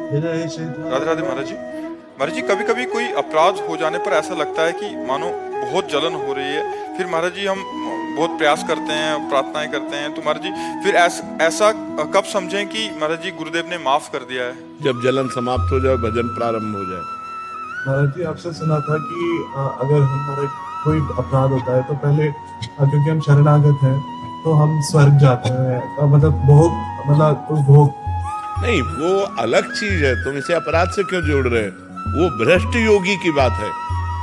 राधे राधे महाराज जी। महाराज जी, कभी कभी कोई अपराध हो जाने पर ऐसा लगता है कि मानो बहुत जलन हो रही है, फिर महाराज जी हम बहुत प्रयास करते हैं, प्रार्थनाएं करते हैं, तो महाराज जी फिर ऐसा कब समझें कि महाराज जी गुरुदेव ने माफ कर दिया है? जब जलन समाप्त हो जाए, भजन प्रारंभ हो जाए। महाराज जी आपसे सुना था कि अगर हमारा कोई अपराध होता है तो पहले क्योंकि हम शरणागत हैं तो हम स्वर्ग जाते हैं, मतलब भोग नहीं, वो अलग चीज है। तुम इसे अपराध से क्यों जोड़ रहे हो? वो भ्रष्ट योगी की बात है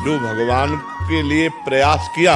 जो भगवान के लिए प्रयास किया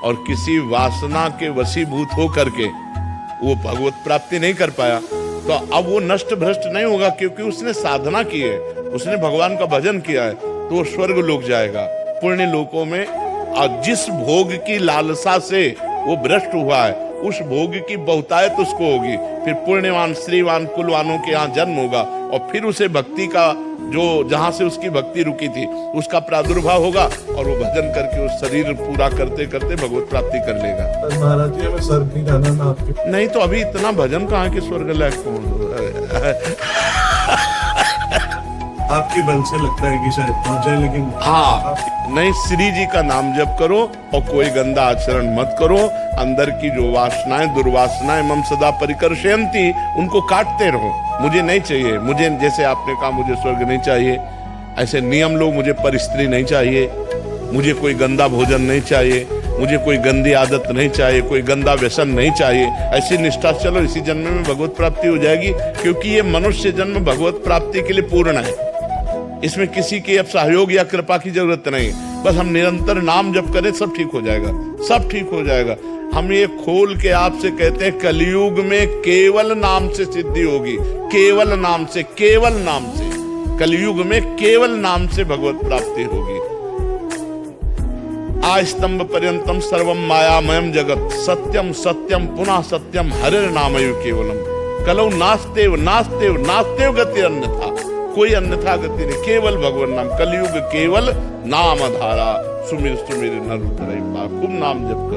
और किसी वासना के वशीभूत हो करके वो भगवत प्राप्ति नहीं कर पाया, तो अब वो नष्ट भ्रष्ट नहीं होगा, क्योंकि उसने साधना की है, उसने भगवान का भजन किया है, तो वो स्वर्ग लोक जाएगा, पुण्य लोकों में। और जिस भोग की लालसा से वो भ्रष्ट हुआ है, उस भोग की बहुतायत उसको होगी, फिर पुण्यवान श्रीवान कुलवानों के यहाँ जन्म होगा, और फिर उसे भक्ति का जो जहां से उसकी भक्ति रुकी थी उसका प्रादुर्भाव होगा, और वो भजन करके उस शरीर पूरा करते करते भगवत प्राप्ति कर लेगा। महाराज जी हमें स्वर्ग नहीं जाना ना आपके। नहीं तो अभी इतना भजन कहाँ के स्वर्ग लायक कौन? आपकी बल से लगता है कि शायद पहुंचे, लेकिन हाँ, नहीं, श्री जी का नाम जप करो और कोई गंदा आचरण मत करो। अंदर की जो वासनाएं दुर्वासनाएं मम सदा परिकर्षयन्ति, उनको काटते रहो। मुझे नहीं चाहिए, मुझे जैसे आपने कहा मुझे स्वर्ग नहीं चाहिए, ऐसे नियम लो, मुझे परिस्त्री नहीं चाहिए, मुझे कोई गंदा भोजन नहीं चाहिए, मुझे कोई गंदी आदत नहीं चाहिए, कोई गंदा व्यसन नहीं चाहिए। ऐसी निष्ठा चलो, इसी जन्म में भगवत प्राप्ति हो जाएगी, क्योंकि ये मनुष्य जन्म भगवत प्राप्ति के लिए पूर्ण है। इसमें किसी के अब सहयोग या कृपा की जरूरत नहीं, बस हम निरंतर नाम जप करें, सब ठीक हो जाएगा, सब ठीक हो जाएगा। हम ये खोल के आपसे कहते हैं, कलयुग में केवल नाम से सिद्धि होगी, केवल नाम से, केवल नाम से, कलयुग में केवल नाम से भगवत प्राप्ति होगी। आस्तंभ पर्यंतम सर्वम मायामयम जगत, सत्यम सत्यम पुनः सत्यम हरिर नामयो केवलम, कलौ नास्तेव नास्तेव नास्तेव गति अन्यथा, कोई अन्यथा गति नहीं, केवल भगवान नाम। कलयुग केवल नाम आधारा, सुमिर सुमिर नर उतरै पार। खूब नाम जप करो।